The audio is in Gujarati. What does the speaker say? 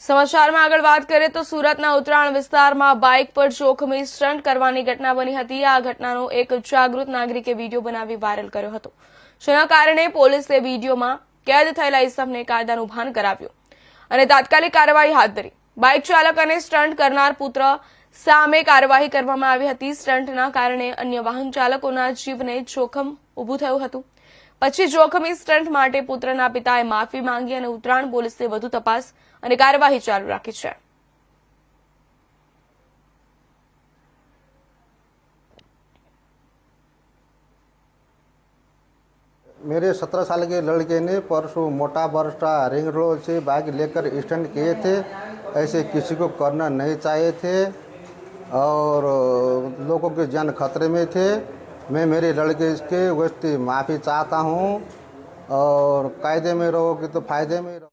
સમાચારમાં આગળ વાત કરીએ તો સુરતના ઉત્તરાયણ વિસ્તારમાં બાઇક પર જોખમી સ્ટન્ટ કરવાની ઘટના બની હતી। આ ઘટનાનો એક જાગૃત નાગરિકે વિડીયો બનાવી વાયરલ કર્યો હતો, જેના કારણે પોલીસે વિડીયોમાં કેદ થયેલા ઇસમને કાયદાનું ભાન કરાવ્યું અને તાત્કાલિક કાર્યવાહી હાથ ધરી। બાઇક ચાલક અને સ્ટન્ટ કરનાર પુત્ર સામે કાર્યવાહી કરવામાં આવી હતી। સ્ટન્ટના કારણે અન્ય વાહન ચાલકોના જીવને જોખમ ઊભું થયું હતું। પછી જોખમી સ્ટન્ટ માટે પુત્રના પિતાએ માફી માંગી અને ઉત્તરાયણ પોલીસે વધુ તપાસ અને કાર્યવાહી ચાલુ રાખી છે। मेरे 17 साल के लड़के ने परसों मोटा बरसा रिंग रोड से बाइक लेकर स्टंट किए थे। ऐसे किसी को करना नहीं चाहिए थे और लोगों के जान खतरे में थे। मैं मेरे लड़के के वस्ती माफ़ी चाहता हूँ और कायदे में रहोगे तो फ़ायदे में रहो।